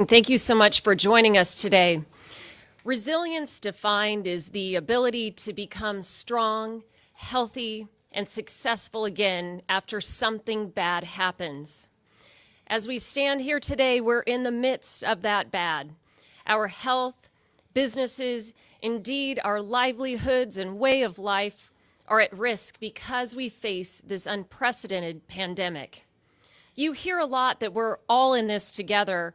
Thank you so much for joining us today. Resilience defined is the ability to become strong, healthy, and successful again after something bad happens. As we stand here today, we're in the midst of that bad. Our health, businesses, indeed our livelihoods and way of life are at risk because we face this unprecedented pandemic. You hear a lot that we're all in this together,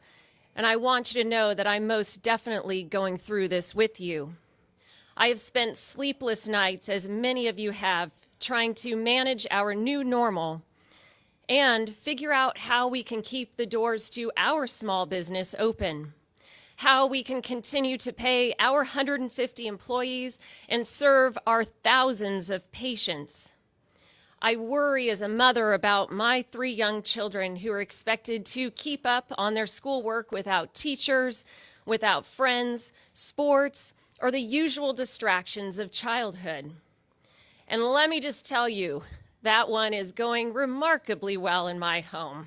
and I want you to know that I'm most definitely going through this with you. I have spent sleepless nights, as many of you have, trying to manage our new normal and figure out how we can keep the doors to our small business open, how we can continue to pay our 150 employees and serve our thousands of patients. I worry as a mother about my 3 young children who are expected to keep up on their schoolwork without teachers, without friends, sports, or the usual distractions of childhood. And let me just tell you, that one is going remarkably well in my home.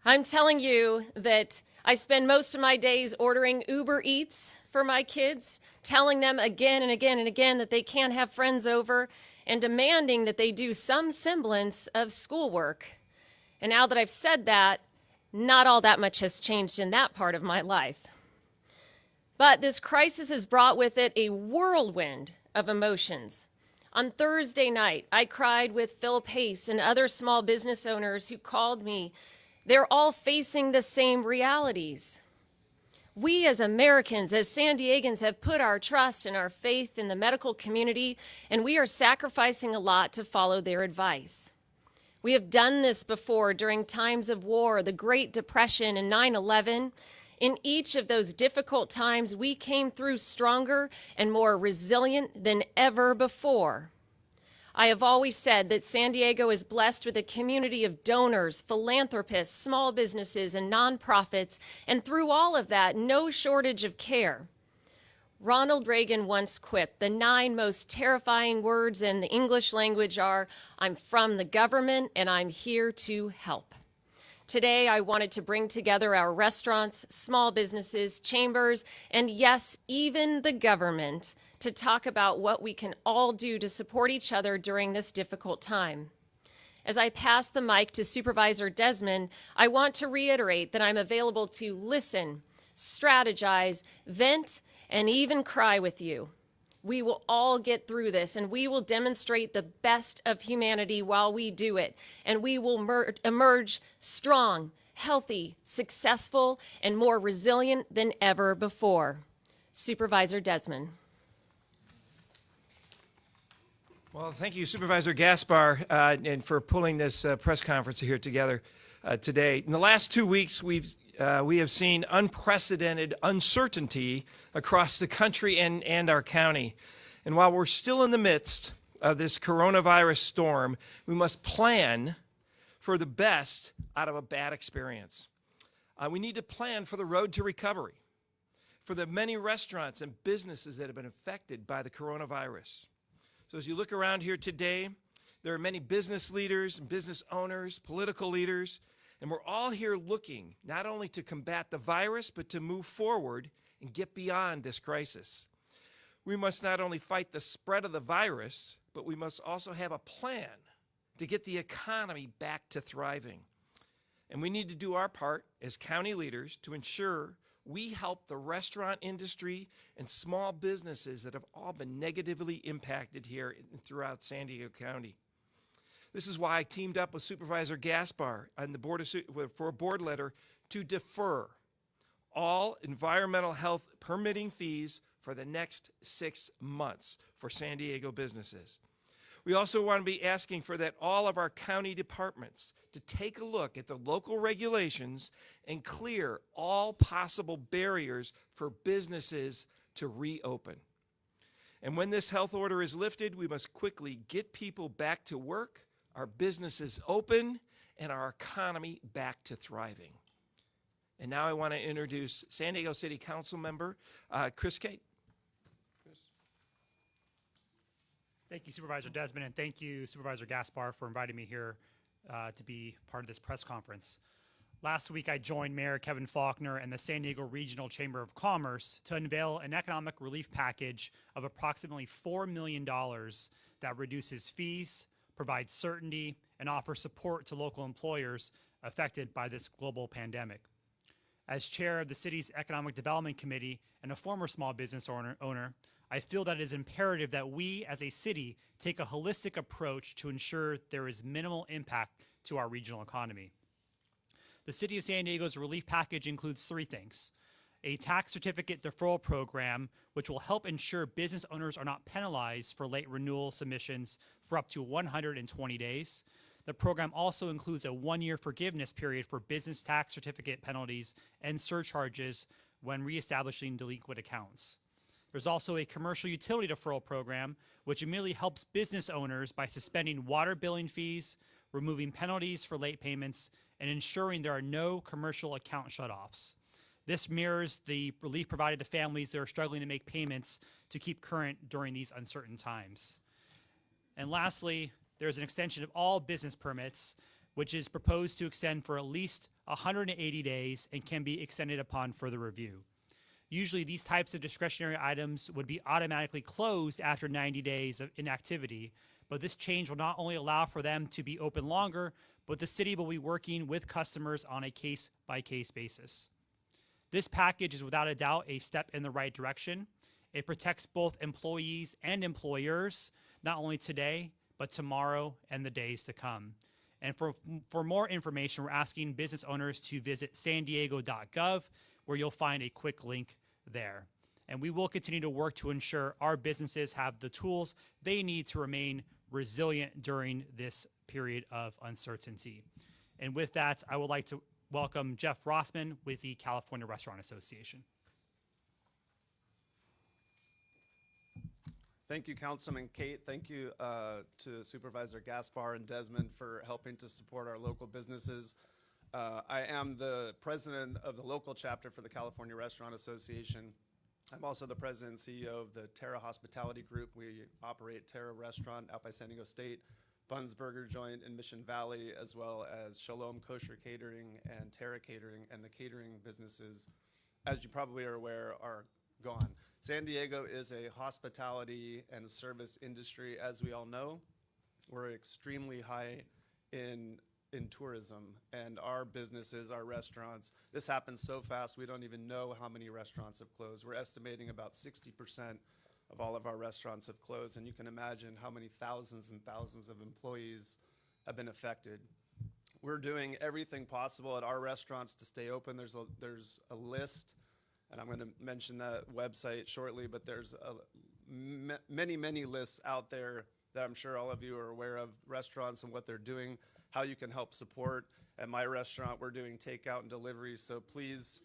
I'm telling you that I spend most of my days ordering Uber Eats for my kids, telling them again and again and again that they can't have friends over, and demanding that they do some semblance of schoolwork. And now that I've said that, not all that much has changed in that part of my life. But this crisis has brought with it a whirlwind of emotions. On Thursday night, I cried with Phil Pace and other small business owners who called me. They're all facing the same realities. We as Americans, as San Diegans, have put our trust and our faith in the medical community, and we are sacrificing a lot to follow their advice. We have done this before during times of war, the Great Depression, and 9/11. In each of those difficult times, we came through stronger and more resilient than ever before. I have always said that San Diego is blessed with a community of donors, philanthropists, small businesses, and nonprofits, and through all of that, no shortage of care. Ronald Reagan once quipped, the 9 most terrifying words in the English language are, "I'm from the government and I'm here to help." Today, I wanted to bring together our restaurants, small businesses, chambers, and yes, even the government, to talk about what we can all do to support each other during this difficult time. As I pass the mic to Supervisor Desmond, I want to reiterate that I'm available to listen, strategize, vent, and even cry with you. We will all get through this, and we will demonstrate the best of humanity while we do it, and we will emerge strong, healthy, successful, and more resilient than ever before. Supervisor Desmond. Well, thank you, Supervisor Gaspar, and for pulling this press conference here together today. In the last 2 weeks, we have seen unprecedented uncertainty across the country and our county. And while we're still in the midst of this coronavirus storm, we must plan for the best out of a bad experience. We need to plan for the road to recovery, for the many restaurants and businesses that have been affected by the coronavirus. So as you look around here today, there are many business leaders and business owners, political leaders, and we're all here looking not only to combat the virus, but to move forward and get beyond this crisis. We must not only fight the spread of the virus, but we must also have a plan to get the economy back to thriving. And we need to do our part as county leaders to ensure we help the restaurant industry and small businesses that have all been negatively impacted here throughout San Diego County. This is why I teamed up with Supervisor Gaspar on the for a board letter to defer all environmental health permitting fees for the next 6 months for San Diego businesses. We also want to be asking for that all of our county departments to take a look at the local regulations and clear all possible barriers for businesses to reopen. And when this health order is lifted, we must quickly get people back to work, our businesses open, and our economy back to thriving. And now I want to introduce San Diego City Council member Kristin. Thank you, Supervisor Desmond, and thank you, Supervisor Gaspar, for inviting me here to be part of this press conference. Last week, I joined Mayor Kevin Faulkner and the San Diego Regional Chamber of Commerce to unveil an economic relief package of approximately $4 million that reduces fees, provides certainty, and offers support to local employers affected by this global pandemic. As chair of the city's Economic Development Committee and a former small business owner, I feel that it is imperative that we as a city take a holistic approach to ensure there is minimal impact to our regional economy. The City of San Diego's relief package includes three things: a tax certificate deferral program, which will help ensure business owners are not penalized for late renewal submissions for up to 120 days. The program also includes a 1-year forgiveness period for business tax certificate penalties and surcharges when reestablishing delinquent accounts. There's also a commercial utility deferral program, which immediately helps business owners by suspending water billing fees, removing penalties for late payments, and ensuring there are no commercial account shutoffs. This mirrors the relief provided to families that are struggling to make payments to keep current during these uncertain times. And lastly, there's an extension of all business permits, which is proposed to extend for at least 180 days and can be extended upon further review. Usually these types of discretionary items would be automatically closed after 90 days of inactivity, but this change will not only allow for them to be open longer, but the city will be working with customers on a case-by-case basis. This package is without a doubt a step in the right direction. It protects both employees and employers, not only today, but tomorrow and the days to come. And for more information, we're asking business owners to visit sandiego.gov, where you'll find a quick link there. And we will continue to work to ensure our businesses have the tools they need to remain resilient during this period of uncertainty. And with that, I would like to welcome Jeff Rossman with the California Restaurant Association. Thank you, Councilman Kate. Thank you to Supervisor Gaspar and Desmond for helping to support our local businesses. I am the president of the local chapter for the California Restaurant Association. I'm also the president and CEO of the Terra Hospitality Group. We operate Terra Restaurant out by San Diego State, Buns Burger Joint in Mission Valley, as well as Shalom Kosher Catering and Terra Catering, and the catering businesses, as you probably are aware, are gone. San Diego is a hospitality and service industry, as we all know. We're extremely high in tourism, and our businesses, our restaurants, this happens so fast we don't even know how many restaurants have closed. We're estimating about 60% of all of our restaurants have closed, and you can imagine how many thousands and thousands of employees have been affected. We're doing everything possible at our restaurants to stay open. There's a list, and I'm going to mention that website shortly, but there's many lists out there that I'm sure all of you are aware of, restaurants and what they're doing, how you can help support. At my restaurant, we're doing takeout and delivery, so please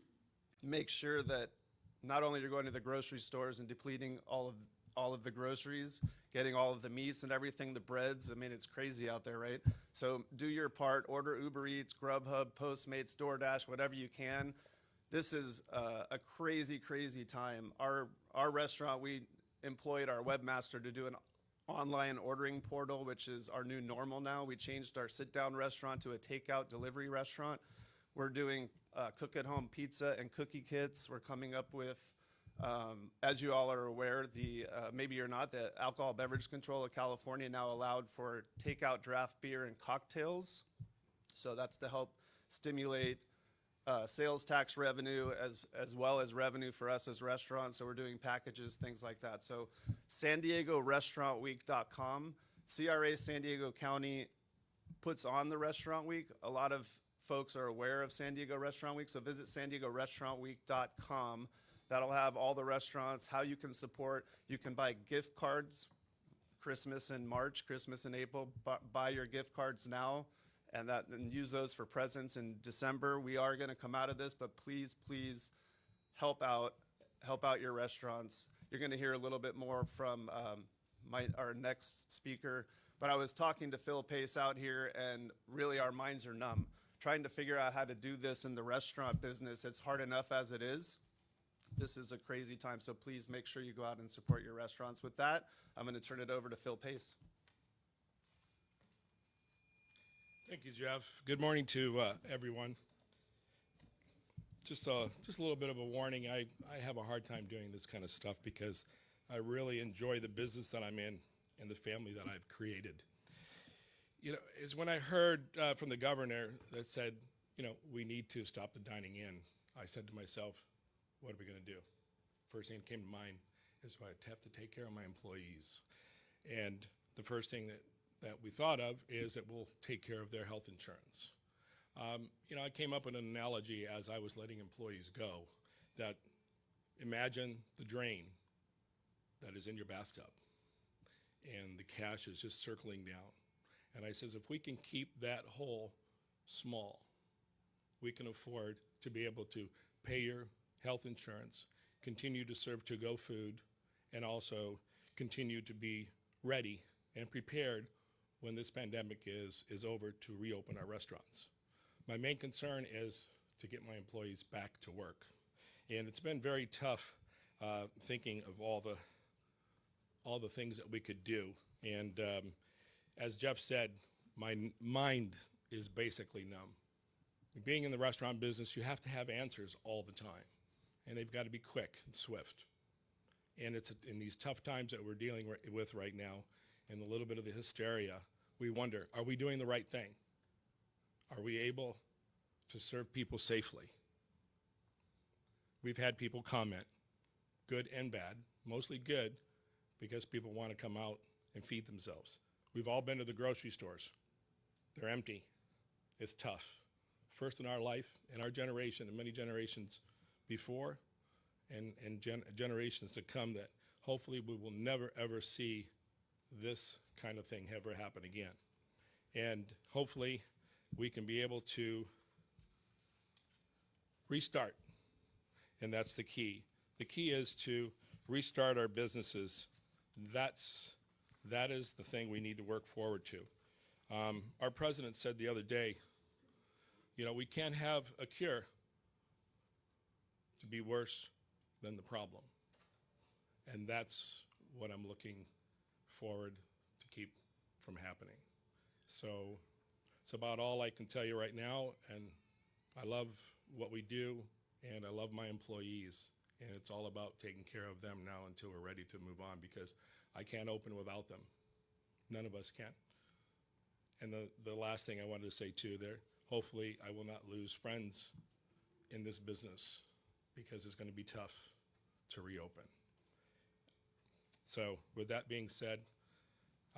make sure that not only you're going to the grocery stores and depleting all of the groceries, getting all of the meats and everything, the breads. I mean, it's crazy out there, right? So do your part. Order Uber Eats, Grubhub, Postmates, DoorDash, whatever you can. This is a crazy time. Our restaurant, we employed our webmaster to do an online ordering portal, which is our new normal now. We changed our sit-down restaurant to a takeout delivery restaurant. We're doing cook-at-home pizza and cookie kits. We're coming up with, as you all are aware, maybe you're not, the Alcohol Beverage Control of California now allowed for takeout draft beer and cocktails. So that's to help stimulate sales tax revenue as well as revenue for us as restaurants. So we're doing packages, things like that. So San Diego RestaurantWeek.com. CRA San Diego County puts on the Restaurant Week. A lot of folks are aware of San Diego Restaurant Week, so visit San Diego RestaurantWeek.com. That'll have all the restaurants, how you can support. You can buy gift cards, Christmas in March, Christmas in April. Buy your gift cards now and use those for presents in December. We are going to come out of this, but please help out your restaurants. You're going to hear a little bit more from our next speaker, but I was talking to Phil Pace out here, and really our minds are numb. Trying to figure out how to do this in the restaurant business, it's hard enough as it is. This is a crazy time, so please make sure you go out and support your restaurants. With that, I'm going to turn it over to Phil Pace. Thank you, Jeff. Good morning to everyone. just a little bit of a warning. I have a hard time doing this kind of stuff because I really enjoy the business that I'm in and the family that I've created. You know, is when I heard from the governor that said, you know, we need to stop the dining in, I said to myself, what are we going to do? First thing that came to mind is I have to take care of my employees. And the first thing that we thought of is that we'll take care of their health insurance. You know, I came up with an analogy as I was letting employees go, that imagine the drain that is in your bathtub and the cash is just circling down. And I says, if we can keep that hole small, we can afford to be able to pay your health insurance, continue to serve to-go food, and also continue to be ready and prepared when this pandemic is over to reopen our restaurants. My main concern is to get my employees back to work. And it's been very tough thinking of all the things that we could do. And as Jeff said, my mind is basically numb. Being in the restaurant business, you have to have answers all the time. And they've got to be quick and swift. And it's in these tough times that we're dealing with right now, and a little bit of the hysteria, we wonder, are we doing the right thing? Are we able to serve people safely? We've had people comment, good and bad, mostly good, because people want to come out and feed themselves. We've all been to the grocery stores. They're empty. It's tough. First in our life, in our generation, and many generations before, and generations to come, that hopefully we will never, ever see this kind of thing ever happen again. And hopefully we can be able to restart, and that's the key. The key is to restart our businesses. That is the thing we need to work forward to. Our president said the other day, you know, we can't have a cure to be worse than the problem. And that's what I'm looking forward to keep from happening. So it's about all I can tell you right now, and I love what we do, and I love my employees, and it's all about taking care of them now until we're ready to move on, because I can't open without them. None of us can. And the last thing I wanted to say too there, hopefully I will not lose friends in this business, because it's going to be tough to reopen. So with that being said,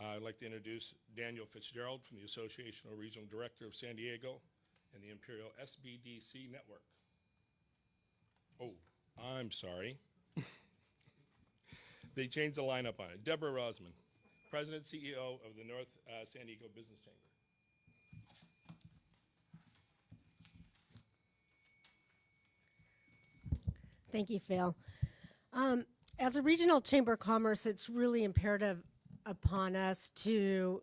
I'd like to introduce Daniel Fitzgerald from the Associational Regional Director of San Diego and the Imperial SBDC Network. Oh, I'm sorry. They changed the lineup on it. Deborah Rosman, President, CEO of the North San Diego Business Chamber. Thank you, Phil. As a regional chamber of commerce, it's really imperative upon us to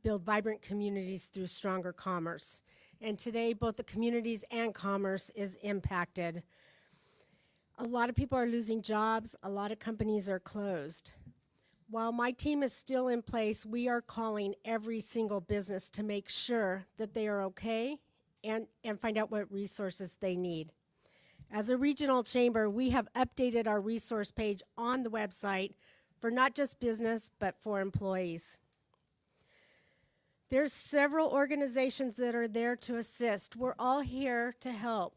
build vibrant communities through stronger commerce. And today, both the communities and commerce is impacted. A lot of people are losing jobs. A lot of companies are closed. While my team is still in place, we are calling every single business to make sure that they are okay and find out what resources they need. As a regional chamber, we have updated our resource page on the website for not just business, but for employees. There's several organizations that are there to assist. We're all here to help.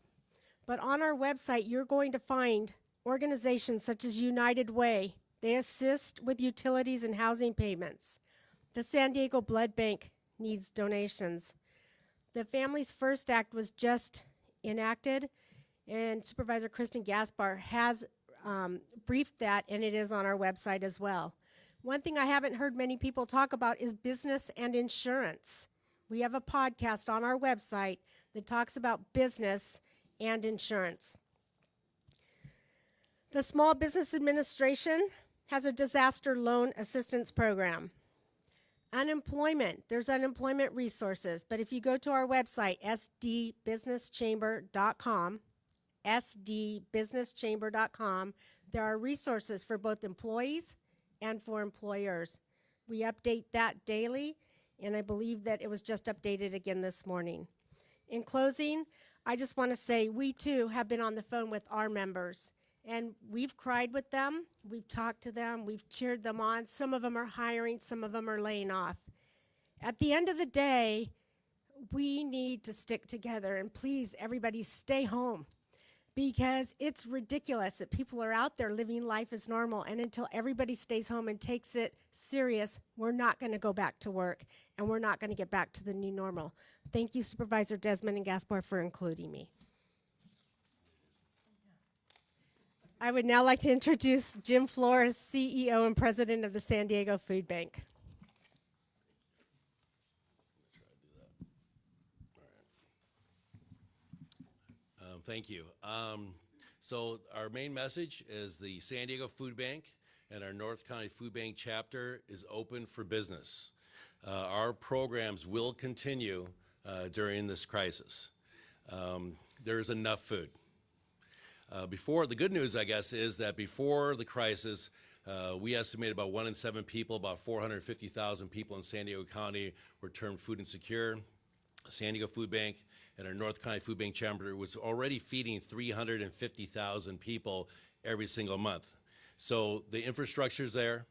But on our website, you're going to find organizations such as United Way. They assist with utilities and housing payments. The San Diego Blood Bank needs donations. The Families First Act was just enacted, and Supervisor Kristin Gaspar has briefed that, and it is on our website as well. One thing I haven't heard many people talk about is business and insurance. We have a podcast on our website that talks about business and insurance. The Small Business Administration has a disaster loan assistance program. Unemployment, there's unemployment resources, but if you go to our website, sdbusinesschamber.com, sdbusinesschamber.com, there are resources for both employees and for employers. We update that daily, and I believe that it was just updated again this morning. In closing, I just want to say we too have been on the phone with our members, and we've cried with them, we've talked to them, we've cheered them on. Some of them are hiring, some of them are laying off. At the end of the day, we need to stick together, and please, everybody, stay home, because it's ridiculous that people are out there living life as normal, and until everybody stays home and takes it serious, we're not going to go back to work, and we're not going to get back to the new normal. Thank you, Supervisor Desmond and Gaspar, for including me. I would now like to introduce Jim Flores, CEO and President of the San Diego Food Bank. Thank you. So our main message is the San Diego Food Bank and our North County Food Bank chapter is open for business. Our programs will continue during this crisis. There's enough food. The good news, I guess, is that before the crisis, we estimate about 1 in 7 people, about 450,000 people in San Diego County were termed food insecure. San Diego Food Bank and our North County Food Bank chapter was already feeding 350,000 people every single month. So the infrastructure's there,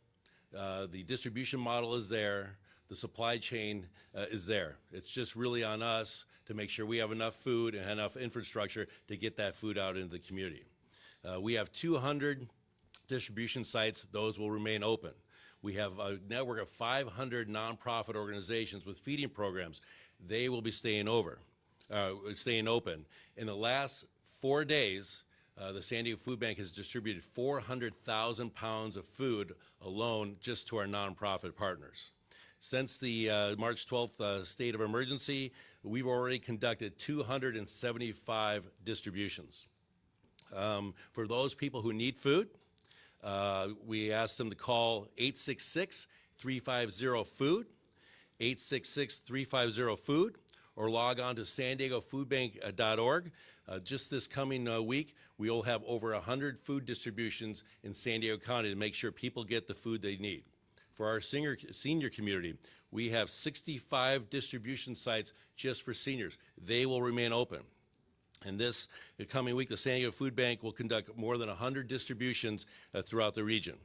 the distribution model is there, the supply chain is there. It's just really on us to make sure we have enough food and enough infrastructure to get that food out into the community. We have 200 distribution sites. Those will remain open. We have a network of 500 nonprofit organizations with feeding programs. They will be staying open. In the last 4 days, the San Diego Food Bank has distributed 400,000 pounds of food alone just to our nonprofit partners. Since the March 12th state of emergency, we've already conducted 275 distributions. For those people who need food, we asked them to call 866-350-FOOD, 866-350-FOOD, or log on to SanDiegoFoodBank.org. Just this coming week, we will have over 100 food distributions in San Diego County to make sure people get the food they need. For our senior community, we have 65 distribution sites just for seniors. They will remain open. And this coming week, the San Diego Food Bank will conduct more than 100 distributions throughout the region.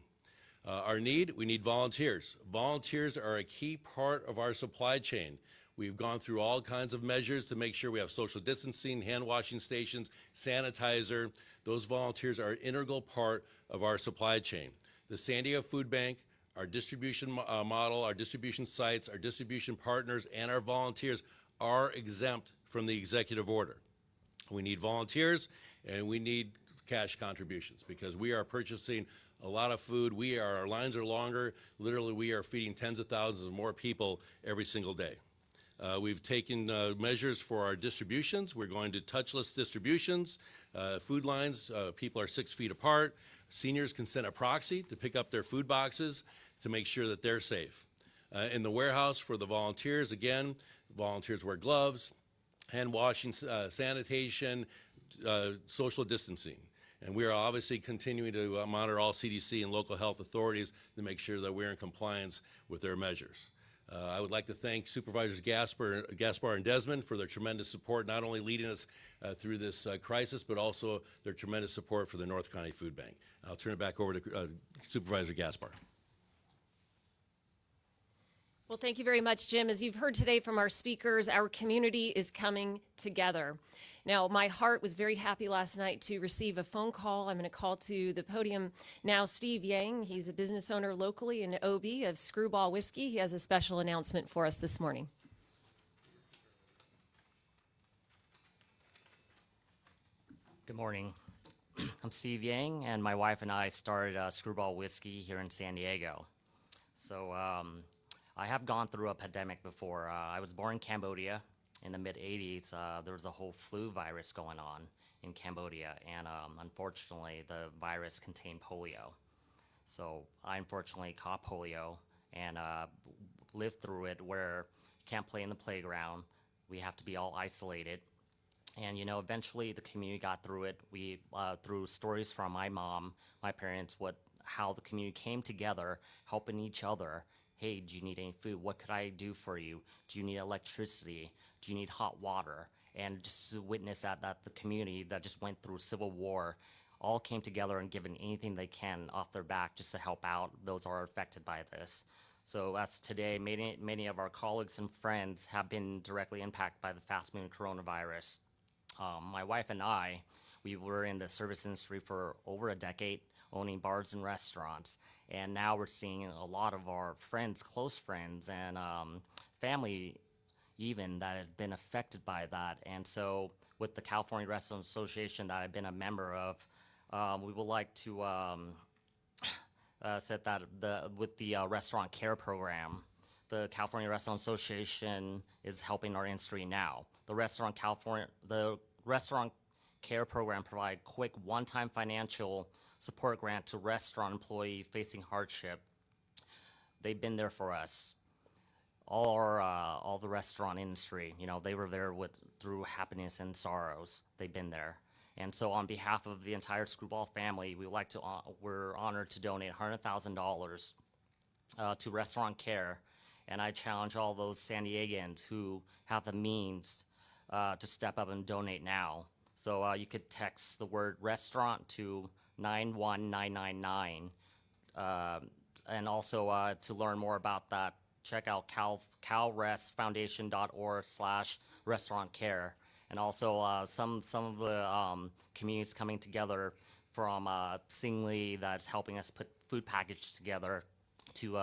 We need volunteers. Volunteers are a key part of our supply chain. We've gone through all kinds of measures to make sure we have social distancing, hand washing stations, sanitizer. Those volunteers are an integral part of our supply chain. The San Diego Food Bank, our distribution model, our distribution sites, our distribution partners, and our volunteers are exempt from the executive order. We need volunteers and we need cash contributions because we are purchasing a lot of food. Our lines are longer. Literally, we are feeding tens of thousands of more people every single day. We've taken measures for our distributions. We're going to touchless distributions. Food lines, people are 6 feet apart. Seniors can send a proxy to pick up their food boxes to make sure that they're safe. In the warehouse for the volunteers, again, volunteers wear gloves, hand washing, sanitation, social distancing. And we are obviously continuing to monitor all CDC and local health authorities to make sure that we're in compliance with their measures. I would like to thank Supervisors Gaspar and Desmond for their tremendous support, not only leading us through this crisis, but also their tremendous support for the North County Food Bank. I'll turn it back over to Supervisor Gaspar. Well, thank you very much, Jim. As you've heard today from our speakers, our community is coming together. Now, my heart was very happy last night to receive a phone call. I'm going to call to the podium now Steve Yang. He's a business owner locally in OB of Screwball Whiskey. He has a special announcement for us this morning. Good morning. I'm Steve Yang, and my wife and I started Screwball Whiskey here in San Diego. So I have gone through a pandemic before. I was born in Cambodia. In the mid-'80s, there was a whole flu virus going on in Cambodia, and unfortunately, the virus contained polio. So I unfortunately caught polio and lived through it where you can't play in the playground. We have to be all isolated. And, you know, eventually the community got through it. We, through stories from my mom, my parents, how the community came together, helping each other. Hey, do you need any food? What could I do for you? Do you need electricity? Do you need hot water? and just to witness that the community that just went through civil war all came together and given anything they can off their back just to help out those who are affected by this. So as today, many of our colleagues and friends have been directly impacted by the fast-moving coronavirus. My wife and I, we were in the service industry for over a decade, owning bars and restaurants, and now we're seeing a lot of our friends, close friends, and family even that has been affected by that. And so with the California Restaurant Association that I've been a member of, we would like to said that with the restaurant care program, the California Restaurant Association is helping our industry now. The restaurant care program provide quick one-time financial support grant to restaurant employee facing hardship. They've been there for us. All the restaurant industry, they were there through happiness and sorrows. They've been there. And so on behalf of the entire Screwball family, we're honored to donate $100,000 to restaurant care. And I challenge all those San Diegans who have the means to step up and donate now. So you could text the word restaurant to 91999. And also to learn more about that, check out calrestfoundation.org/restaurant care. And also some of the communities coming together from Singly that's helping us put food packages together to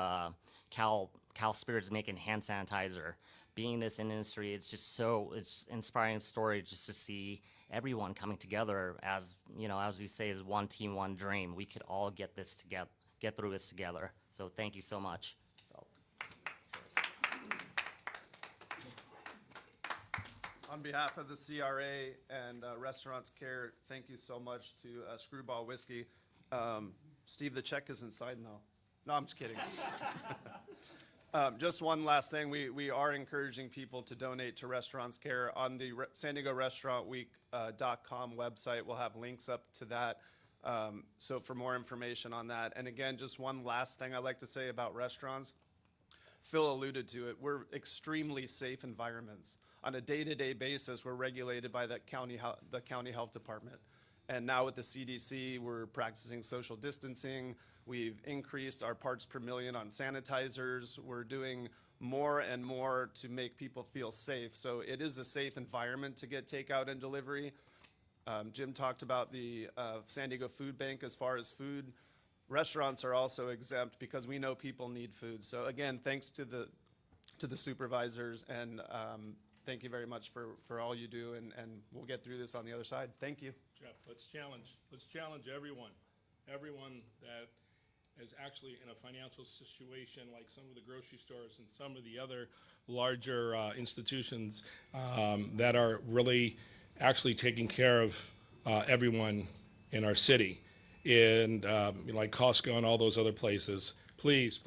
Cal Spirits making hand sanitizer. Being in this industry, it's inspiring story just to see everyone coming together as we say, is one team, one dream. We could all get through this together. So thank you so much. On behalf of the CRA and Restaurants Care, thank you so much to Screwball Whiskey. Steve, the check is inside now. No, I'm just kidding. Just one last thing. We are encouraging people to donate to Restaurants Care on the San Diego Restaurant Week.com website. We'll have links up to that. So for more information on that. And again, just one last thing I'd like to say about restaurants. Phil alluded to it. We're extremely safe environments. On a day-to-day basis, we're regulated by the county health department. And now with the CDC, we're practicing social distancing. We've increased our parts per million on sanitizers. We're doing more and more to make people feel safe. So it is a safe environment to get takeout and delivery. Jim talked about the San Diego Food Bank as far as food. Restaurants are also exempt because we know people need food. So again, thanks to the supervisors, and thank you very much for all you do, and we'll get through this on the other side. Thank you. Jeff, let's challenge everyone that is actually in a financial situation like some of the grocery stores and some of the other larger institutions that are really actually taking care of everyone in our city, and like Costco and all those other places. Please,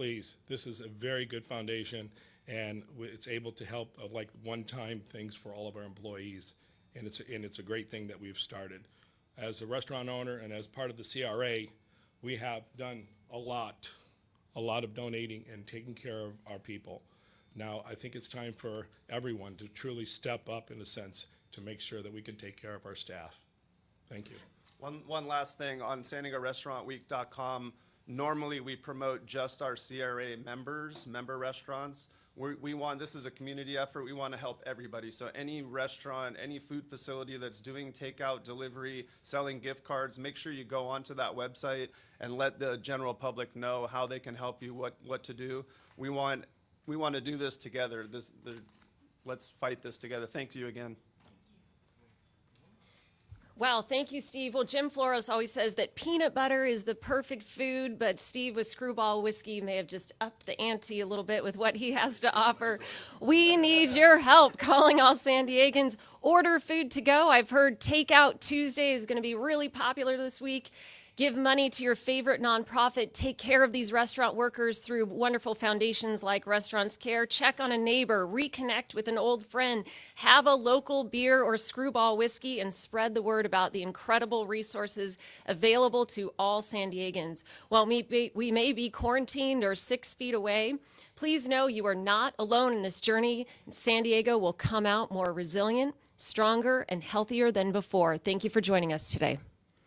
this is a very good foundation, and it's able to help like one-time things for all of our employees, and it's a great thing that we've started. As a restaurant owner and as part of the CRA, we have done a lot of donating and taking care of our people. Now, I think it's time for everyone to truly step up, in a sense, to make sure that we can take care of our staff. Thank you. One last thing, on San Diego Restaurant Week.com, normally we promote just our CRA member restaurants. This is a community effort. We want to help everybody. So any restaurant, any food facility that's doing takeout, delivery, selling gift cards, make sure you go onto that website and let the general public know how they can help you, what to do. We want to do this together. Let's fight this together. Thank you again. Wow, thank you, Steve. Well, Jim Flores always says that peanut butter is the perfect food, but Steve with Screwball Whiskey may have just upped the ante a little bit with what he has to offer. We need your help calling all San Diegans. Order food to go. I've heard Takeout Tuesday is going to be really popular this week. Give money to your favorite nonprofit. Take care of these restaurant workers through wonderful foundations like Restaurants Care. Check on a neighbor. Reconnect with an old friend. Have a local beer or Screwball whiskey, and spread the word about the incredible resources available to all San Diegans. While we may be quarantined or 6 feet away, please know you are not alone in this journey. San Diego will come out more resilient, stronger and healthier than before. Thank you for joining us today.